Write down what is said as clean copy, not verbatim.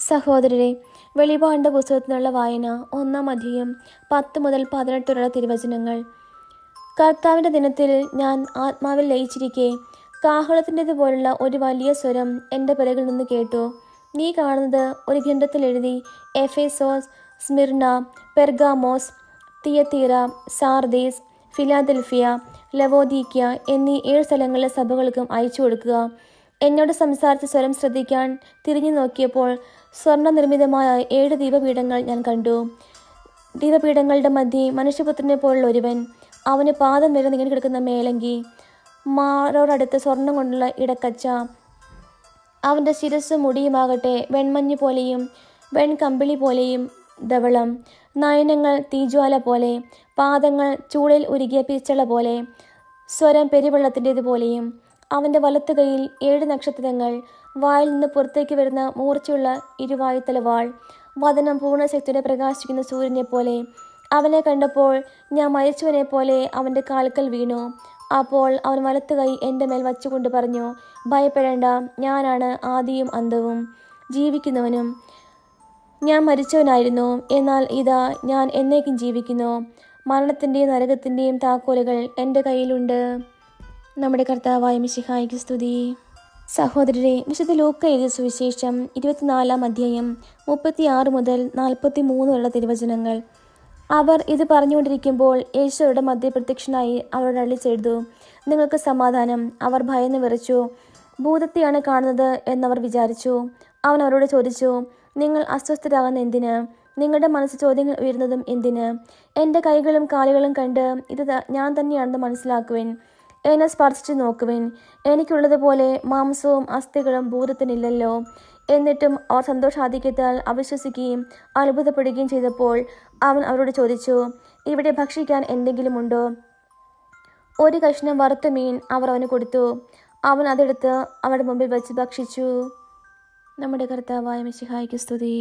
സഹോദരരെ, വെളിപാടിൻ്റെ പുസ്തകത്തിനുള്ള വായന 1-ാം അധ്യായം 10 മുതൽ 18 വരെയുള്ള തിരുവചനങ്ങൾ. കർത്താവിൻ്റെ ദിനത്തിൽ ഞാൻ ആത്മാവിൽ ലയിച്ചിരിക്കെ കാഹളത്തിൻ്റെതുപോലുള്ള ഒരു വലിയ സ്വരം എൻ്റെ പിറകിൽ നിന്ന് കേട്ടു. നീ കാണുന്നത് ഒരു ഗ്രന്ഥത്തിൽ എഴുതി എഫേസോസ്, സ്മിർന, പെർഗാമോസ്, തിയത്തീറ, സാർദീസ്, ഫിലാദൽഫിയ, ലവോദീക്യ എന്നീ 7 സ്ഥലങ്ങളിലെ സഭകൾക്കും അയച്ചു കൊടുക്കുക. എന്നോട് സംസാരിച്ച സ്വരം ശ്രദ്ധിക്കാൻ തിരിഞ്ഞു നോക്കിയപ്പോൾ സ്വർണ്ണനിർമ്മിതമായ 7 ദീപപീഠങ്ങൾ ഞാൻ കണ്ടു. ദീപപീഠങ്ങളുടെ മധ്യേ മനുഷ്യപുത്രനെ പോലുള്ള ഒരുവൻ. അവന് പാദം വരെ നീങ്ങി കിടക്കുന്ന മേലങ്കി, മാറോടടുത്ത് സ്വർണം കൊണ്ടുള്ള ഇടക്കച്ച. അവൻ്റെ ശിരസ്സും മുടിയുമാകട്ടെ വെൺമഞ്ഞ് പോലെയും വെൺകമ്പിളി പോലെയും ധവളം, നയനങ്ങൾ തീജ്വാല പോലെ, പാദങ്ങൾ ചൂളയിൽ ഉരുകിയ പിച്ചള പോലെ, സ്വരം പെരുവെള്ളത്തിൻ്റേതുപോലെയും. അവൻ്റെ വലത്തു കൈയിൽ 7 നക്ഷത്രങ്ങൾ, വായിൽ നിന്ന് പുറത്തേക്ക് വരുന്ന മൂർച്ചയുള്ള ഇരുവായുത്തല വാൾ, വദനം പൂർണ്ണശക്തിയോടെ പ്രകാശിക്കുന്ന സൂര്യനെ പോലെ. അവനെ കണ്ടപ്പോൾ ഞാൻ മരിച്ചവനെ പോലെ അവൻ്റെ കാൽക്കൽ വീണു. അപ്പോൾ അവൻ വലത്തു കൈ എൻ്റെ മേൽ വച്ചുകൊണ്ട് പറഞ്ഞു, ഭയപ്പെടേണ്ട, ഞാനാണ് ആദിയും അന്തവും, ജീവിക്കുന്നവനും. ഞാൻ മരിച്ചവനായിരുന്നു, എന്നാൽ ഇതാ ഞാൻ എന്നേക്കും ജീവിക്കുന്നു. മരണത്തിൻ്റെയും നരകത്തിൻ്റെയും താക്കോലുകൾ എൻ്റെ കയ്യിലുണ്ട്. നമ്മുടെ കർത്താവായ മിശിഹായ്ക്ക് സ്തുതി. സഹോദരരെ, വിശുദ്ധ ലൂക്ക എഴുതിയ സുവിശേഷം 24-ാം അധ്യായം 36 മുതൽ 43 വരെയുള്ള തിരുവചനങ്ങൾ. അവർ ഇത് പറഞ്ഞുകൊണ്ടിരിക്കുമ്പോൾ യേശുവരുടെ മധ്യ പ്രത്യക്ഷനായി അവരോട് അരുളിച്ചെയ്തു, നിങ്ങൾക്ക് സമാധാനം. അവർ ഭയന്ന് വിറച്ചു. ഭൂതത്തെയാണ് കാണുന്നത് എന്നവർ വിചാരിച്ചു. അവൻ അവരോട് ചോദിച്ചു, നിങ്ങൾ അസ്വസ്ഥരാകുന്ന എന്തിന്? നിങ്ങളുടെ മനസ്സ് ചോദ്യങ്ങൾ ഉയരുന്നതും എന്തിന്? എൻ്റെ കൈകളും കാലുകളും കണ്ട് ഇത് ഞാൻ തന്നെയാണെന്ന് മനസ്സിലാക്കുവിൻ. എന്നെ സ്പർശിച്ചു നോക്കുവിൻ. എനിക്കുള്ളതുപോലെ മാംസവും അസ്ഥികളും ഭൂതത്തിനില്ലല്ലോ. എന്നിട്ടും അവർ സന്തോഷാധിക്യത്താൽ അവിശ്വസിക്കുകയും അത്ഭുതപ്പെടുകയും ചെയ്തപ്പോൾ അവൻ അവരോട് ചോദിച്ചു, ഇവിടെ ഭക്ഷിക്കാൻ എന്തെങ്കിലും ഉണ്ടോ? ഒരു കഷ്ണം വറുത്ത മീൻ അവർ അവന് കൊടുത്തു. അവൻ അതെടുത്ത് അവരുടെ മുമ്പിൽ വെച്ച് ഭക്ഷിച്ചു. നമ്മുടെ കർത്താവായ മിശിഹായ്ക്ക് സ്തുതി.